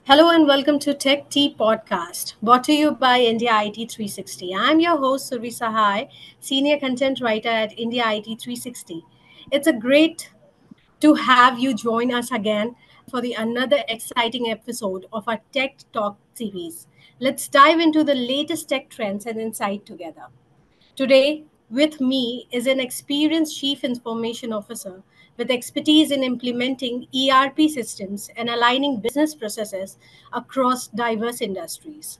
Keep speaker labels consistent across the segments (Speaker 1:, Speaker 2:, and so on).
Speaker 1: Hello and welcome to Tech Tea Podcast, brought to you by India IT 360. I'm your host, Survi Sahai, Senior Content Writer at India IT 360. It's a great to have you join us again for the another exciting episode of our Tech Talk series. Let's dive into the latest tech trends and insight together. Today, with me is an experienced Chief Information Officer with expertise in implementing ERP systems and aligning business processes across diverse industries.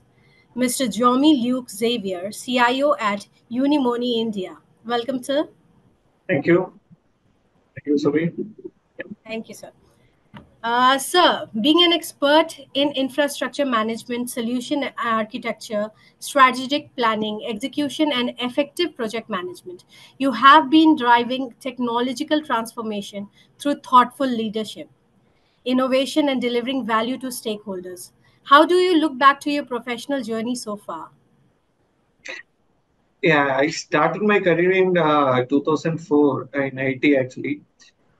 Speaker 1: Mr. Jomi Luke Xavier, CIO at Unimoni India. Welcome, sir.
Speaker 2: Thank you. Thank you, Subi.
Speaker 1: Thank you, sir. Sir, being an expert in infrastructure management, solution architecture, strategic planning, execution, and effective project management, you have been driving technological transformation through thoughtful leadership, innovation, and delivering value to stakeholders. How do you look back to your professional journey so far?
Speaker 2: Yeah, I started my career in 2004 in IT actually.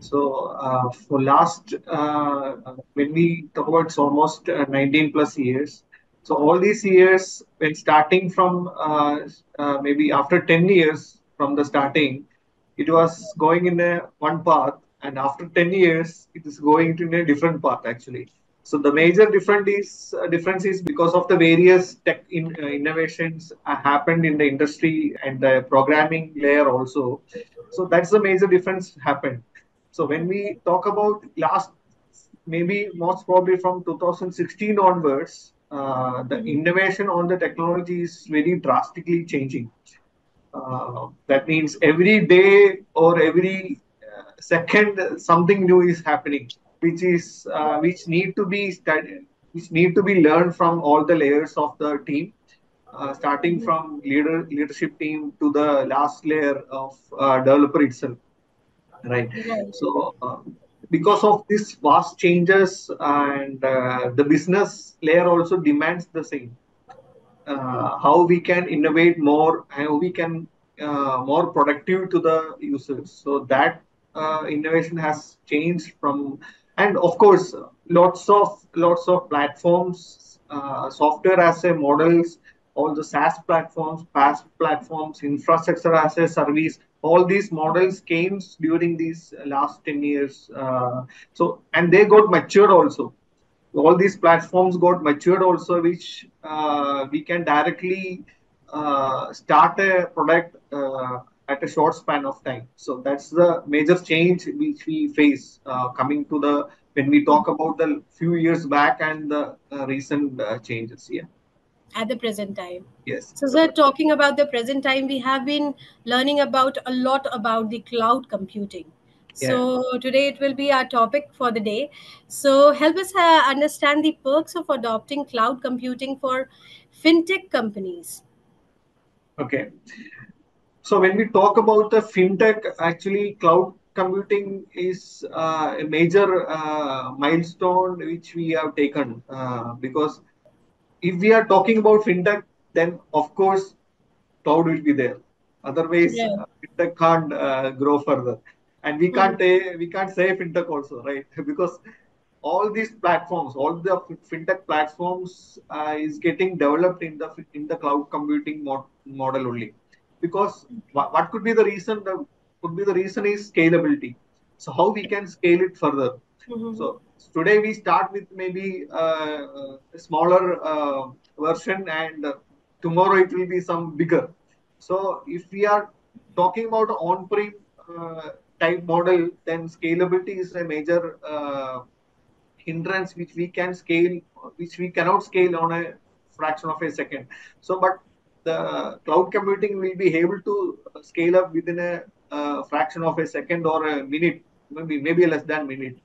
Speaker 2: So for last, when we talk about it's almost 19 plus years. So all these years, when starting from maybe after 10 years from the starting, it was going in a one path, and after 10 years, it is going to in a different path actually. So the major difference is because of the various innovations happened in the industry and the programming layer also. So that's the major difference happened. So when we talk about last, maybe most probably from 2016 onwards, the
Speaker 1: Mhm.
Speaker 2: innovation on the technology is very drastically changing. That means every day or every second something new is happening, which need to be studied, which need to be learned from all the layers of the team, starting
Speaker 1: Mhm.
Speaker 2: from leadership team to the last layer of developer itself. Right.
Speaker 1: Right.
Speaker 2: So, because of these vast changes and the business layer also demands the same. How we can innovate more, how we can more productive to the users. So that innovation has changed from, and of course, lots of platforms, software as a models, all the SaaS platforms, PaaS platforms, infrastructure as a service. All these models came during these last 10 years. So and they got matured also. All these platforms got matured also, which we can directly start a product at a short span of time. So that's the major change which we face coming to the when we talk about the few years back and the recent changes. Yeah.
Speaker 1: At the present time.
Speaker 2: Yes.
Speaker 1: So, sir, talking about the present time, we have been learning about a lot about the cloud computing.
Speaker 2: Yeah.
Speaker 1: So, today it will be our topic for the day. So, help us understand the perks of adopting cloud computing for fintech companies.
Speaker 2: Okay. So when we talk about the fintech, actually cloud computing is a major milestone which we have taken because if we are talking about fintech, then of course cloud will be there. Otherwise,
Speaker 1: Right.
Speaker 2: fintech can't grow further, and
Speaker 1: Mhm.
Speaker 2: we can't say fintech also, right? Because all these platforms, all the fintech platforms is getting developed in the cloud computing model only. Because what could be the reason? The could be the reason is scalability. So how we can scale it further?
Speaker 1: Mhm.
Speaker 2: So today we start with maybe a smaller version, and tomorrow it will be some bigger. So if we are talking about on-prem type model, then scalability is a major hindrance which we cannot scale on a fraction of a second. So, but the cloud computing will be able to scale up within a fraction of a second or a minute, maybe less than minute,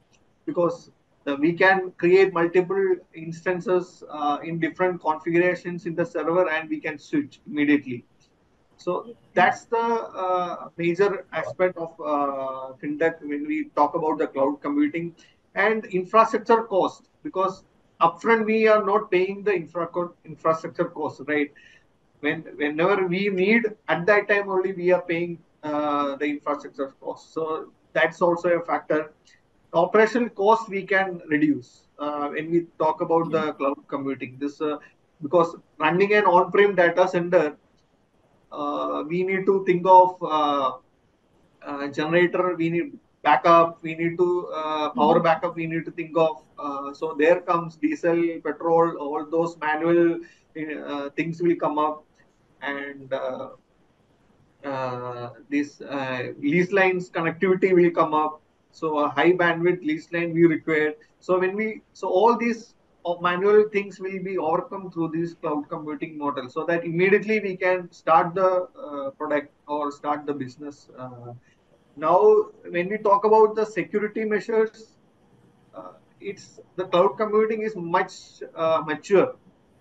Speaker 2: because we can create multiple instances in different configurations in the server, and we can switch immediately. So that's the major aspect of fintech when we talk about the cloud computing and infrastructure cost, because upfront we are not paying the infrastructure cost, right? Whenever we need, at that time only we are paying the infrastructure cost. So that's also a factor. Operational cost we can reduce. when we talk about the cloud computing. This because running an on-prem data center, we need to think of generator, we need backup, we need to power
Speaker 1: Mhm.
Speaker 2: backup, we need to think of. So there comes diesel, petrol, all those manual things will come up, and this lease lines connectivity will come up. So a high bandwidth lease line we require. So so all these manual things will be overcome through this cloud computing model, so that immediately we can start the product or start the business. Now, when we talk about the security measures, it's the cloud computing is much mature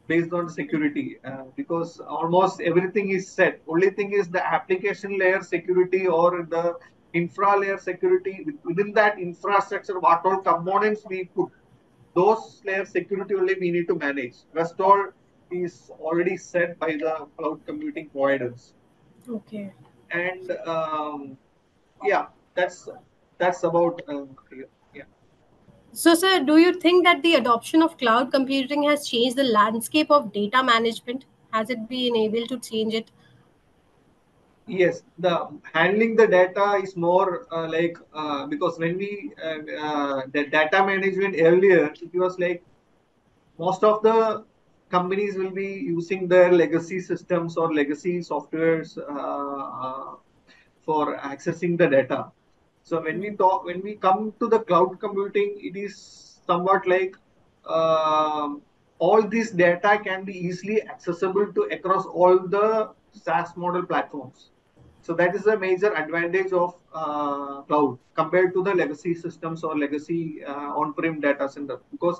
Speaker 2: based on security, because almost everything is set. Only thing is the application layer security or the infra layer security. Within that infrastructure, what all components we put, those layer security only we need to manage. Rest all is already set by the cloud computing providers.
Speaker 1: Okay.
Speaker 2: And yeah, that's about yeah.
Speaker 1: So, sir, do you think that the adoption of cloud computing has changed the landscape of data management? Has it been able to change it?
Speaker 2: Yes, the handling the data is more because when the data management earlier, it was like most of the companies will be using their legacy systems or legacy softwares for accessing the data. So when we come to the cloud computing, it is somewhat like um, all this data can be easily accessible to across all the SaaS model platforms. So that is a major advantage of cloud compared to the legacy systems or legacy on-prem data center, because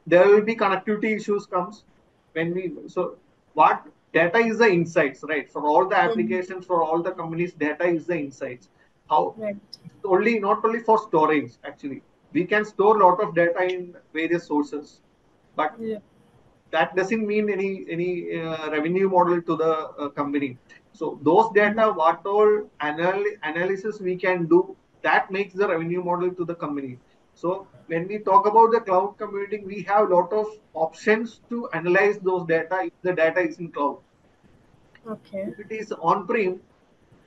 Speaker 2: there will be connectivity issues comes when we. So what data is the insights, right? For all the
Speaker 1: Mhm.
Speaker 2: applications, for all the companies, data is the insights. How
Speaker 1: Right.
Speaker 2: only not only for storage, actually we can store a lot of data in various sources, but
Speaker 1: Yeah.
Speaker 2: that doesn't mean any revenue model to the company. So those data, what all analysis we can do, that makes the revenue model to the company. So when we talk about the cloud computing, we have a lot of options to analyze those data if the data is in cloud.
Speaker 1: Okay.
Speaker 2: If it is on prem,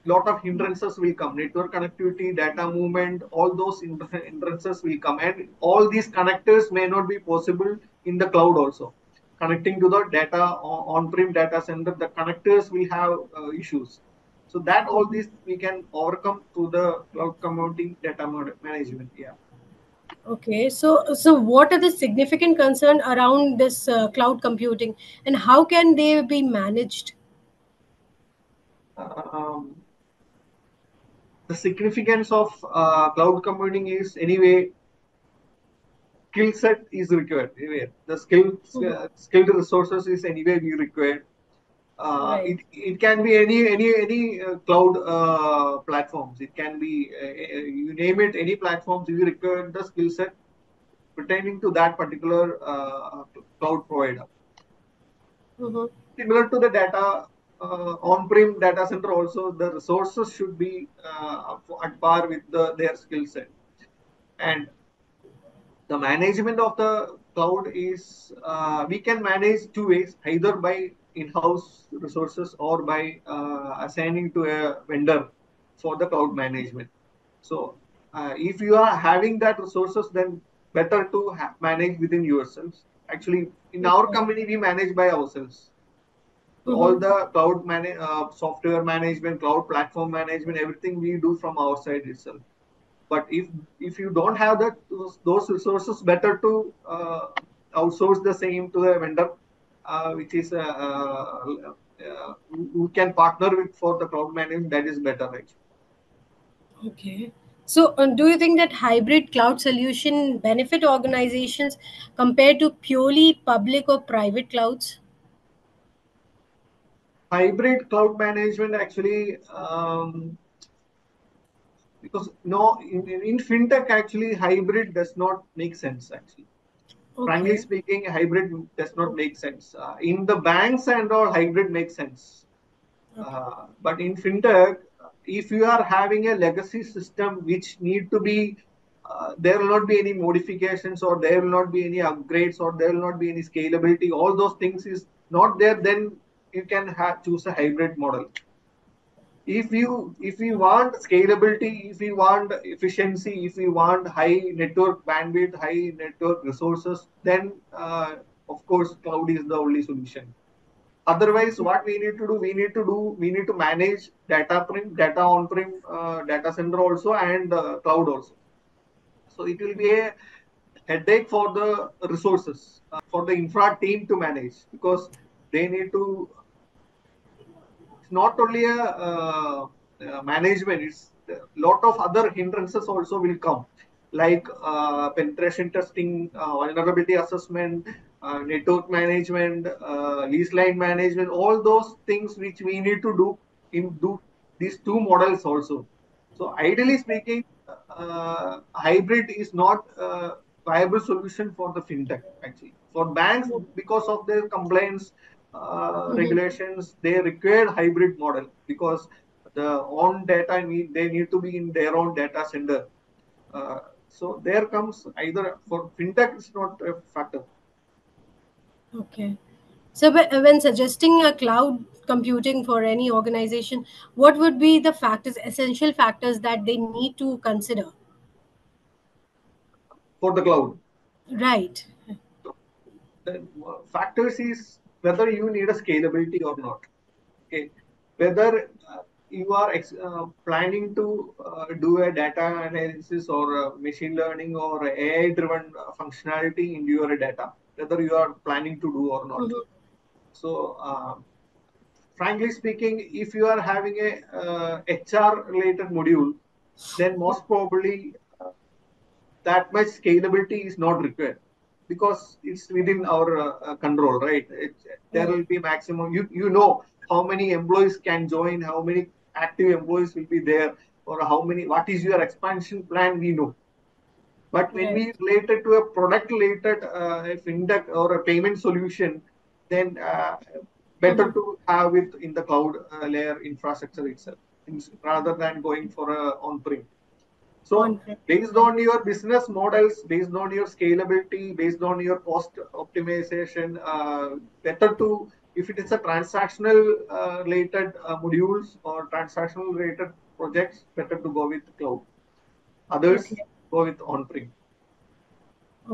Speaker 2: lot of hindrances will come, network connectivity, data movement, all those hindrances will come, and all these connectors may not be possible in the cloud also. Connecting to the data on-prem data center, the connectors will have issues. So that all
Speaker 1: Mhm.
Speaker 2: these we can overcome through the cloud computing data management. Yeah.
Speaker 1: Okay. So what are the significant concern around this cloud computing, and how can they be managed?
Speaker 2: Um, the significance of cloud computing is anyway skill set is required. Anyway, the
Speaker 1: Mhm.
Speaker 2: skilled resources is anyway we require.
Speaker 1: Right.
Speaker 2: It can be any cloud platforms. It can be you name it, any platforms you require the skill set pertaining to that particular cloud provider.
Speaker 1: Mm-hmm.
Speaker 2: Similar to the data on-prem data center, also the resources should be at par with their skill set. And the management of the cloud is we can manage two ways, either by in-house resources or by assigning to a vendor for the cloud management. So if you are having that resources, then better to manage within yourselves. Actually, in our
Speaker 1: Okay.
Speaker 2: company we manage by ourselves. So all
Speaker 1: Mm-hmm.
Speaker 2: the cloud software management, cloud platform management, everything we do from our side itself. But if you don't have that those resources, better to outsource the same to the vendor, which is who can partner with for the cloud management. That is better, actually.
Speaker 1: Okay. So, do you think that hybrid cloud solution benefit organizations compared to purely public or private clouds?
Speaker 2: Hybrid cloud management, actually, because no, in fintech, actually hybrid does not make sense, actually. Frankly
Speaker 1: Okay.
Speaker 2: speaking, hybrid does not make sense. In the banks and all, hybrid makes sense.
Speaker 1: Okay.
Speaker 2: But in fintech, if you are having a legacy system which need to be there will not be any modifications, or there will not be any upgrades, or there will not be any scalability. All those things is not there. Then you can choose a hybrid model. If you want scalability, if you want efficiency, if you want high network bandwidth, high network resources, then of course cloud is the only solution. Otherwise, what we need to manage data on-prem, data center also, and cloud also. So it will be a headache for the resources, for the infra team to manage, because they need to. It's not only a management; it's a lot of other hindrances also will come, like penetration testing, vulnerability assessment, network management, lease line management. All those things which we need to do in these two models also. So ideally speaking, hybrid is not a viable solution for the fintech actually. For banks, because of their compliance regulations, they require hybrid model, because the own data they need to be in their own data center. So there comes either for fintech, it's not a factor.
Speaker 1: Okay. So, when suggesting a cloud computing for any organization, what would be the factors, essential factors that they need to consider?
Speaker 2: For the cloud.
Speaker 1: Right.
Speaker 2: So the factors is whether you need a scalability or not. Okay, whether you are planning to do a data analysis or machine learning or AI driven functionality into your data, whether you are planning to do or not.
Speaker 1: Mhm.
Speaker 2: So frankly speaking, if you are having a HR related module, then most probably that much scalability is not required, because it's within our control, right? There
Speaker 1: Right.
Speaker 2: will be maximum. You know how many employees can join, how many active employees will be there, or how many. What is your expansion plan? We know. But when
Speaker 1: Right.
Speaker 2: we relate it to a product related a fintech or a payment solution, then better
Speaker 1: Mhm.
Speaker 2: to have it in the cloud layer infrastructure itself, rather than going for a on-prem. So
Speaker 1: On-prem.
Speaker 2: based
Speaker 1: Right.
Speaker 2: on your business models, based on your scalability, based on your cost optimization, better to, if it is a transactional related modules or transactional related projects, better to go with cloud. Others
Speaker 1: Okay.
Speaker 2: go with on-prem.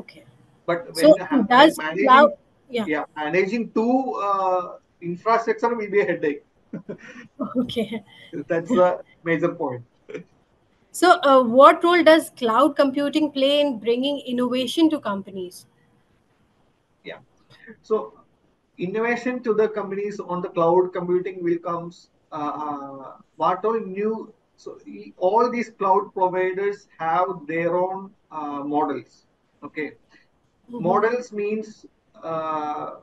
Speaker 1: Okay.
Speaker 2: But
Speaker 1: So,
Speaker 2: when
Speaker 1: does cloud?
Speaker 2: managing,
Speaker 1: Yeah.
Speaker 2: yeah, managing two infrastructure will be a headache.
Speaker 1: Okay.
Speaker 2: That's the major point.
Speaker 1: So, what role does cloud computing play in bringing innovation to companies?
Speaker 2: Yeah. So innovation to the companies on the cloud computing will comes what all new. So all these cloud providers have their own models. Okay,
Speaker 1: Mm-hmm.
Speaker 2: models means uh,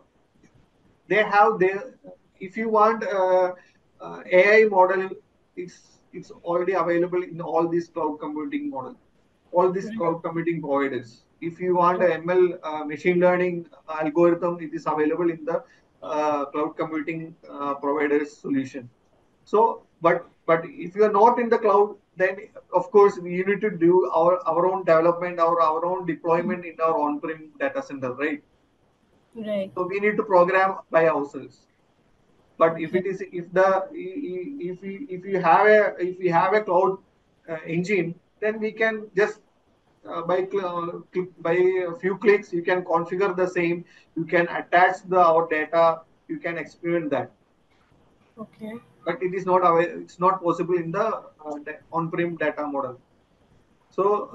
Speaker 2: they have their. If you want AI model, it's already available in all these cloud computing models, all these
Speaker 1: Right.
Speaker 2: cloud computing providers. If you want a ML machine learning algorithm, it is available in the cloud computing providers solution. So, but if you are not in the cloud, then of course we need to do our own development, our own deployment in our on-prem data center, right?
Speaker 1: Right.
Speaker 2: So we need to program by ourselves. But if
Speaker 1: Okay.
Speaker 2: it is if we have a cloud engine, then we can just by a few clicks you can configure the same, you can attach the our data, you can experiment that.
Speaker 1: Okay.
Speaker 2: But it's not possible in the on-prem data model. So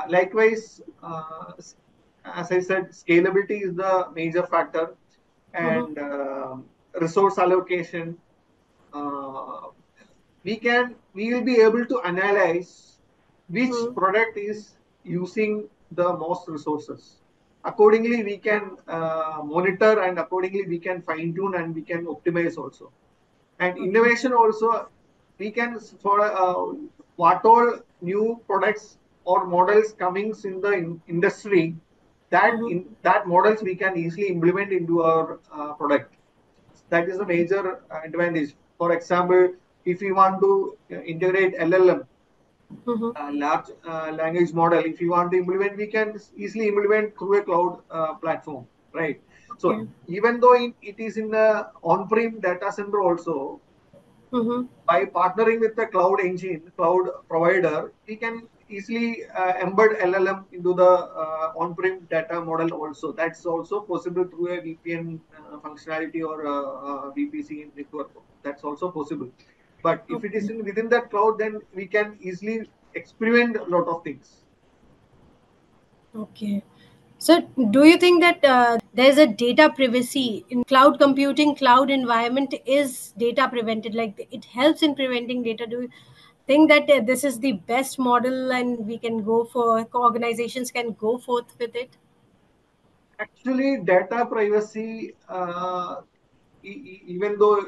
Speaker 2: likewise, as I said, scalability is the major factor,
Speaker 1: Mm-hmm.
Speaker 2: and resource allocation. uh, we will be able to analyze which
Speaker 1: Mm-hmm.
Speaker 2: product is using the most resources. Accordingly we can monitor, and accordingly we can fine tune, and we can optimize also. And
Speaker 1: Okay.
Speaker 2: innovation also, we can for what all new products or models comings in the industry, that
Speaker 1: Mm-hmm.
Speaker 2: in that models we can easily implement into our product. That is a
Speaker 1: Okay.
Speaker 2: major advantage. For example, if you want to integrate LLM,
Speaker 1: Mm-hmm.
Speaker 2: large language model, if you want to implement, we can easily implement through a cloud platform, right? So
Speaker 1: Okay.
Speaker 2: even though it is in the on-prem data center also,
Speaker 1: Mm-hmm.
Speaker 2: by partnering with the cloud engine, cloud provider, we can easily embed LLM into the on-prem data model also. That's also possible through a VPN functionality or VPC network. That's also possible. But if it is
Speaker 1: Okay.
Speaker 2: within that cloud, then we can easily experiment a lot of things.
Speaker 1: Okay. So, do you think that there's a data privacy in cloud computing, cloud environment? Is data prevented? Like it helps in preventing data. Do you think that this is the best model, and we can go for organizations can go forth with it?
Speaker 2: Actually, data privacy, even though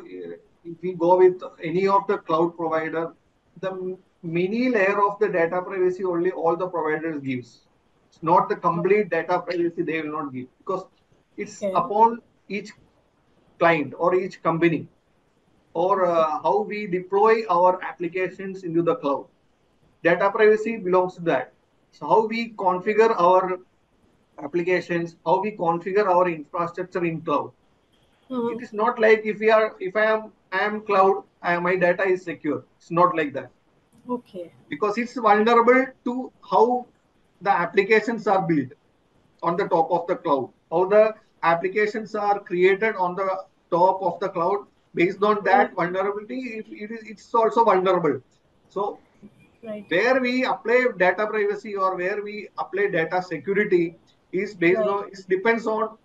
Speaker 2: if we go with any of the cloud provider, the mini layer of the data privacy only all the providers gives. It's not the complete data privacy they will not give, because it's
Speaker 1: Okay.
Speaker 2: upon each client or each company, or how we deploy our applications into the cloud. Data privacy belongs to that. So how we configure our applications, how we configure our infrastructure in cloud. It
Speaker 1: Mm-hmm.
Speaker 2: is not like if I am cloud, my data is secure. It's not like that,
Speaker 1: Okay.
Speaker 2: because it's vulnerable to how the applications are built on the top of the cloud, how the applications are created on the top of the cloud. Based on
Speaker 1: Mhm.
Speaker 2: that vulnerability, it's also vulnerable. So
Speaker 1: Right.
Speaker 2: where we apply data privacy or where we apply data security is based
Speaker 1: Right.
Speaker 2: on, it depends on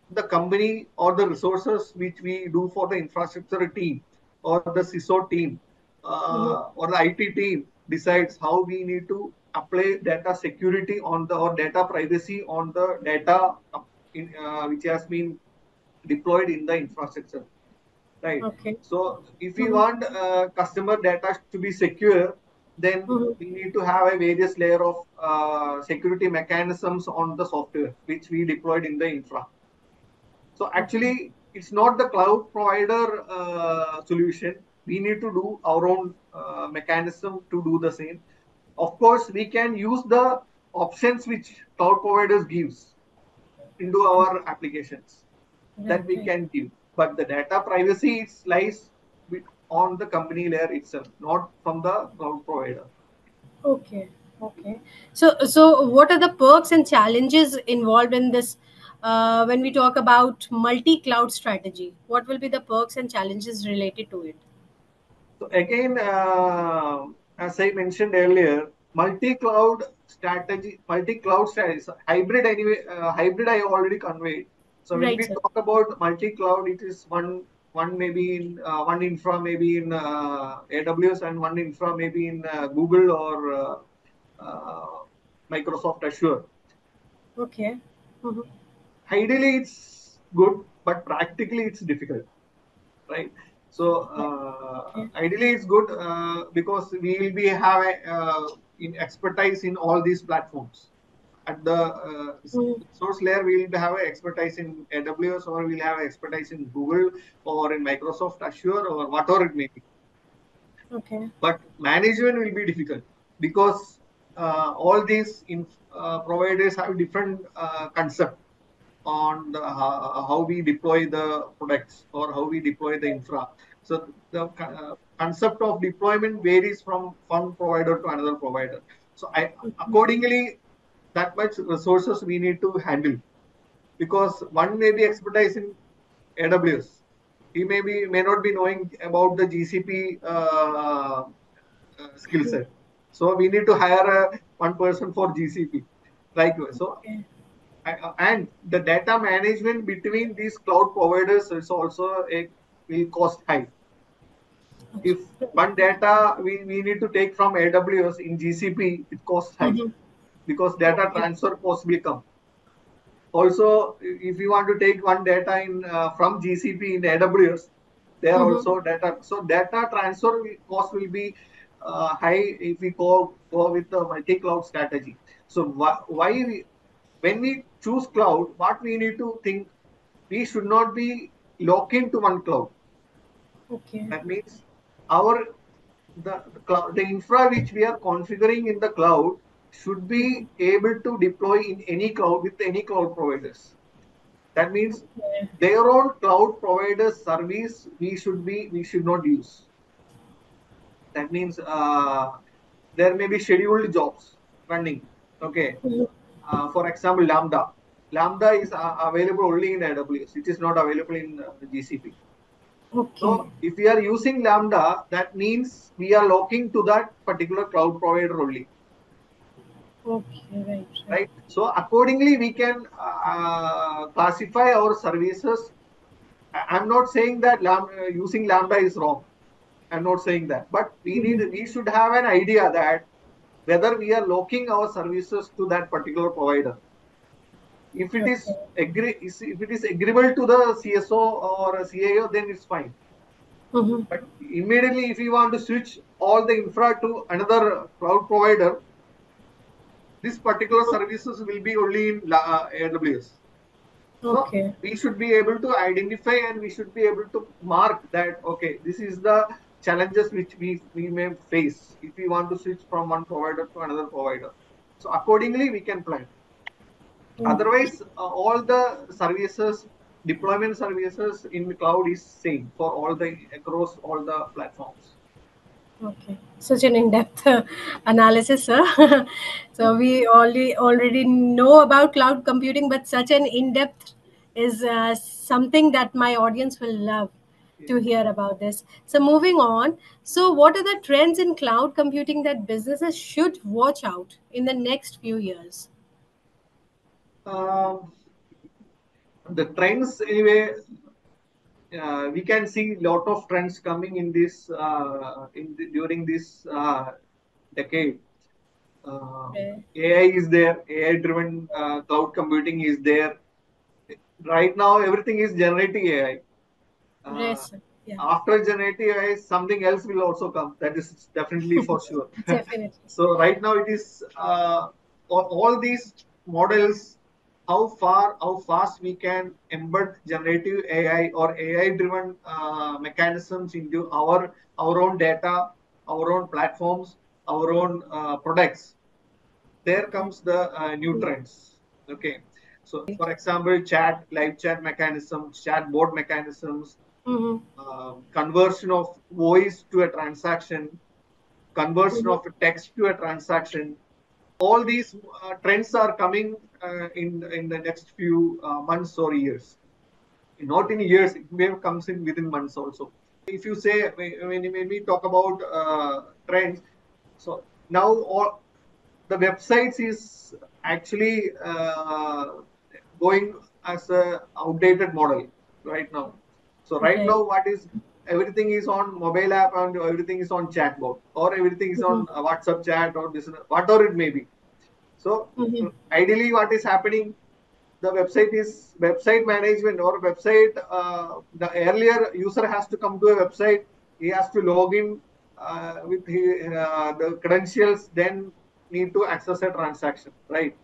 Speaker 2: the company or the resources which we do for the infrastructure team or the CISO team
Speaker 1: Mm-hmm.
Speaker 2: or the IT team decides how we need to apply data security on the or data privacy on the data which has been deployed in the infrastructure, right?
Speaker 1: Okay.
Speaker 2: So if we
Speaker 1: Mm-hmm.
Speaker 2: want customer data to be secure, then
Speaker 1: Mm-hmm.
Speaker 2: we need to have a various layer of security mechanisms on the software which we deployed in the infra. So
Speaker 1: Okay.
Speaker 2: actually, it's not the cloud provider solution. We need to do our own mechanism to do the same. Of course, we can use the options which cloud providers gives into our applications, that
Speaker 1: Right.
Speaker 2: we
Speaker 1: Right.
Speaker 2: can give. But the data privacy lies on the company layer itself, not from the cloud provider.
Speaker 1: Okay. Okay. So what are the perks and challenges involved in this? When we talk about multi-cloud strategy, what will be the perks and challenges related to it?
Speaker 2: So again, as I mentioned earlier, multi-cloud strategy, so hybrid anyway, hybrid I already conveyed. So when
Speaker 1: Right,
Speaker 2: we
Speaker 1: sir.
Speaker 2: talk about multi-cloud, it is one maybe in one infra maybe in AWS and one infra maybe in Google or Microsoft Azure.
Speaker 1: Okay. Mm-hmm.
Speaker 2: Ideally, it's good, but practically it's difficult, right? So
Speaker 1: Right. Okay.
Speaker 2: ideally, it's good because we will be have in expertise in all these platforms. At the
Speaker 1: Mm.
Speaker 2: source layer, we will have expertise in AWS, or we'll have expertise in Google or in Microsoft Azure or whatever it may be.
Speaker 1: Okay.
Speaker 2: But management will be difficult because all these providers have different concept on how we deploy the products or how we deploy the infra. So the concept of deployment varies from one provider to another provider. So accordingly, that much resources we need to handle, because one may be expertise in AWS. He may not be knowing about the GCP skill set. So we need to hire one person for GCP. Likewise, so
Speaker 1: Okay.
Speaker 2: and the data management between these cloud providers is also a will cost high. If one data we need to take from AWS in GCP, it costs high
Speaker 1: Mm-hmm.
Speaker 2: because data
Speaker 1: Okay.
Speaker 2: transfer cost will come. Also, if you want to take one data in from GCP in AWS, there
Speaker 1: Mm-hmm.
Speaker 2: also data. So data transfer cost will be high if we go with the multi-cloud strategy. So why when we choose cloud, what we need to think, we should not be locked into one cloud.
Speaker 1: Okay.
Speaker 2: That means our the infra which we are configuring in the cloud should be able to deploy in any cloud with any cloud providers. That means
Speaker 1: Yeah.
Speaker 2: their own cloud provider service we should not use. That means there may be scheduled jobs running. Okay.
Speaker 1: Mhm.
Speaker 2: For example, Lambda. Lambda is available only in AWS. It is not available in GCP.
Speaker 1: Okay.
Speaker 2: So if we are using Lambda, that means we are locking to that particular cloud provider only,
Speaker 1: Okay. Right. Right.
Speaker 2: right? So accordingly, we can classify our services. I'm not saying that using Lambda is wrong. I'm not saying that, but
Speaker 1: Mhm.
Speaker 2: we should have an idea that whether we are locking our services to that particular provider. If it is
Speaker 1: Okay.
Speaker 2: if it is agreeable to the CSO or CIO, then it's fine.
Speaker 1: Mm-hmm.
Speaker 2: But immediately, if you want to switch all the infra to another cloud provider, this particular services will be only in AWS. So
Speaker 1: Okay.
Speaker 2: we should be able to identify and we should be able to mark that, okay, this is the challenges which we may face if we want to switch from one provider to another provider. So accordingly, we can plan.
Speaker 1: Okay.
Speaker 2: Otherwise, all the services, deployment services in the cloud is same for all the across all the platforms.
Speaker 1: Okay, such an in-depth analysis, sir. So we already know about cloud computing, but such an in-depth is something that my audience will love to
Speaker 2: Yes.
Speaker 1: hear about this. So moving on, so what are the trends in cloud computing that businesses should watch out in the next few years?
Speaker 2: Um, the trends anyway, we can see lot of trends coming in this during this decade. Uh,
Speaker 1: Okay.
Speaker 2: AI is there, AI driven cloud computing is there. Right now, everything is generative AI. Uh,
Speaker 1: Yes, sir. Yeah,
Speaker 2: After generative AI, something else will also come. That is definitely for sure.
Speaker 1: definitely.
Speaker 2: So right now it is all these models, how fast we can embed generative AI or AI driven mechanisms into our own data, our own platforms, our own products. There comes the new trends. Okay. So for example, live chat mechanisms, chatbot mechanisms,
Speaker 1: Mm-hmm.
Speaker 2: conversion of voice to a transaction, conversion
Speaker 1: Mm-hmm.
Speaker 2: of a text to a transaction. All these trends are coming in the next few months or years. Not in years, it may comes in within months also. If you say when we talk about trends, so now all the websites is actually going as a outdated model right now. So right
Speaker 1: Okay.
Speaker 2: now, what is everything is on mobile app and everything is on chatbot or everything is
Speaker 1: Mm-hmm.
Speaker 2: on WhatsApp chat or this whatever it may be. So
Speaker 1: Mm-hmm.
Speaker 2: ideally, what is happening? The website is website management or website. The earlier user has to come to a website. He has to log in with the credentials. Then need to access a transaction. Right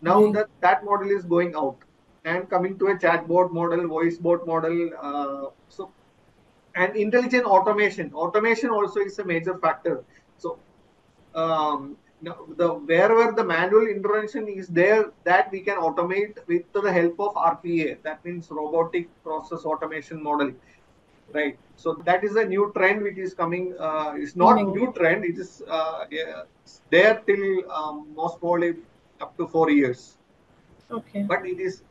Speaker 2: now,
Speaker 1: Right.
Speaker 2: that model is going out and coming to a chatbot model, voice bot model. So and intelligent automation. Automation also is a major factor. So the wherever the manual intervention is there, that we can automate with the help of RPA. That means robotic process automation model, right? So that is a new trend which is coming. It's not
Speaker 1: Coming.
Speaker 2: new trend. It is yeah, there till most probably up to 4 years.
Speaker 1: Okay.
Speaker 2: But it is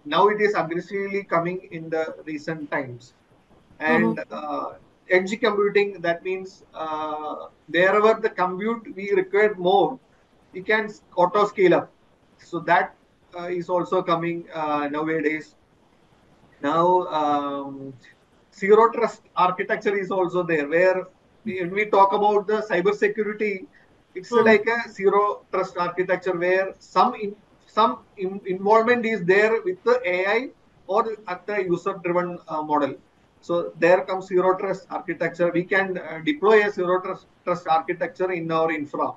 Speaker 2: now it is aggressively coming in the recent times.
Speaker 1: Mm-hmm.
Speaker 2: And edge computing, that means wherever the compute we require more, we can auto scale up. So that is also coming nowadays. Now zero trust architecture is also there, where when we talk about the cyber security, it's
Speaker 1: Mm-hmm.
Speaker 2: like a zero trust architecture where involvement is there with the AI or at the user driven model. So there comes zero trust architecture. We can deploy a trust architecture in our infra.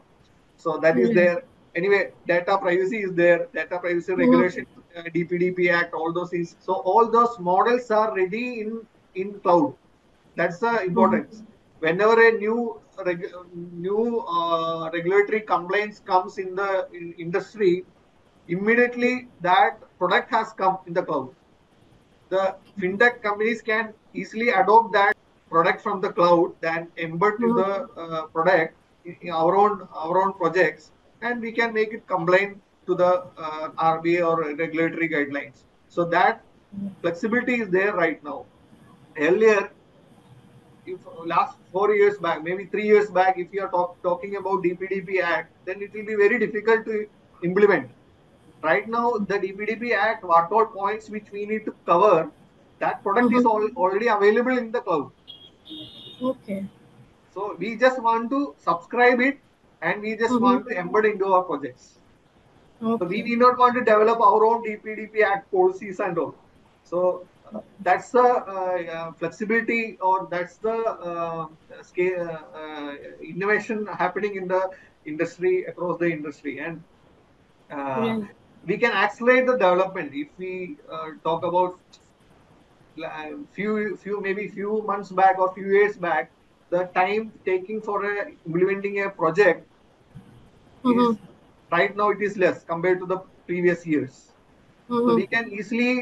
Speaker 2: So that is
Speaker 1: Right.
Speaker 2: there. Anyway, data privacy is there. Data privacy
Speaker 1: Mm-hmm.
Speaker 2: regulation, DPDP Act, all those things. So all those models are ready in cloud. That's the
Speaker 1: Mm-hmm.
Speaker 2: importance. Whenever a new regulatory complaints comes in the industry, immediately that product has come in the cloud. The fintech companies can easily adopt that product from the cloud, then embed in
Speaker 1: Mhm.
Speaker 2: the product in our own projects, and we can make it compliant to the RBA or regulatory guidelines. So that flexibility is there right now. Earlier, if last 4 years back, maybe 3 years back, if you are talking about DPDP Act, then it will be very difficult to implement. Right now, the DPDP Act, what all points which we need to cover, that product is
Speaker 1: Mhm.
Speaker 2: already available in the cloud.
Speaker 1: Okay.
Speaker 2: So we just want to subscribe it and we just
Speaker 1: Mhm.
Speaker 2: want to embed into our projects. So we
Speaker 1: Okay.
Speaker 2: need not want to develop our own DPDP Act policies and all. So that's the flexibility, or that's the scale, innovation happening in the industry, across the industry. And uh,
Speaker 1: Right.
Speaker 2: we can accelerate the development if we talk about few months back or few years back. The time taking for implementing a project
Speaker 1: Mhm.
Speaker 2: is, right now it is less compared to the previous years. So
Speaker 1: Mhm.
Speaker 2: we can easily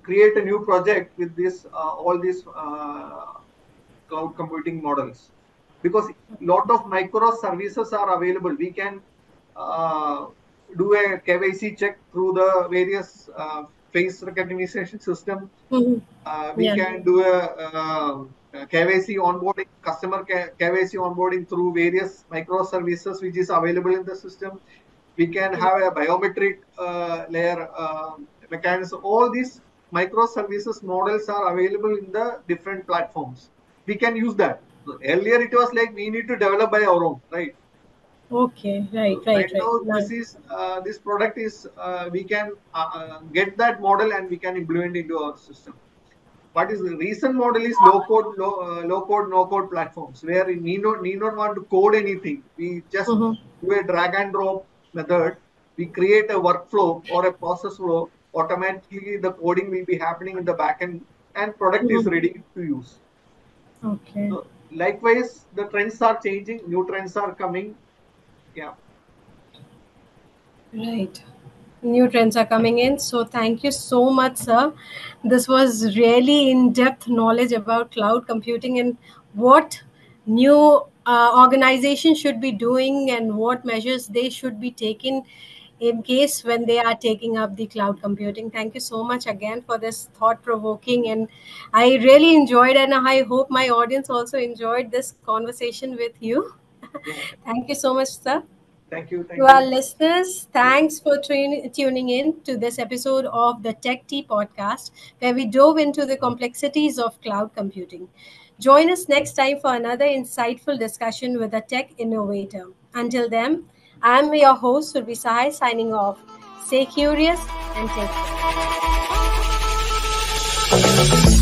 Speaker 2: create a new project with this all these cloud computing models, because lot of microservices are available. We can uh, do a KYC check through the various face recognition system.
Speaker 1: Mhm.
Speaker 2: We
Speaker 1: Yeah.
Speaker 2: can do a KYC onboarding, customer KYC onboarding through various microservices which is available in the system. We can have a biometric layer mechanism. All these microservices models are available in the different platforms. We can use that. So earlier it was like we need to develop by our own, right?
Speaker 1: Okay. Right. Right.
Speaker 2: Right
Speaker 1: Right.
Speaker 2: now,
Speaker 1: Now.
Speaker 2: this product is we can get that model and we can implement into our system. What is the recent model is low code, no code platforms, where we need not want to code anything. We just
Speaker 1: Mhm.
Speaker 2: do a drag and drop method. We create a workflow or a process flow. Automatically, the coding will be happening in the backend, and product is
Speaker 1: Mhm.
Speaker 2: ready to use.
Speaker 1: Okay.
Speaker 2: So, likewise, the trends are changing. New trends are coming. Yeah,
Speaker 1: Right. New trends are coming in. So thank you so much, sir. This was really in-depth knowledge about cloud computing and what new organizations should be doing and what measures they should be taking in case when they are taking up the cloud computing. Thank you so much again for this thought-provoking, and I really enjoyed, and I hope my audience also enjoyed this conversation with you.
Speaker 2: yeah.
Speaker 1: Thank you so much, sir.
Speaker 2: Thank you,
Speaker 1: To
Speaker 2: thank
Speaker 1: our
Speaker 2: you.
Speaker 1: listeners, thanks for tuning in to this episode of the Tech Tea podcast, where we dove into the complexities of cloud computing. Join us next time for another insightful discussion with a tech innovator. Until then, I'm your host, Surbi Sahai, signing off. Stay curious and take care.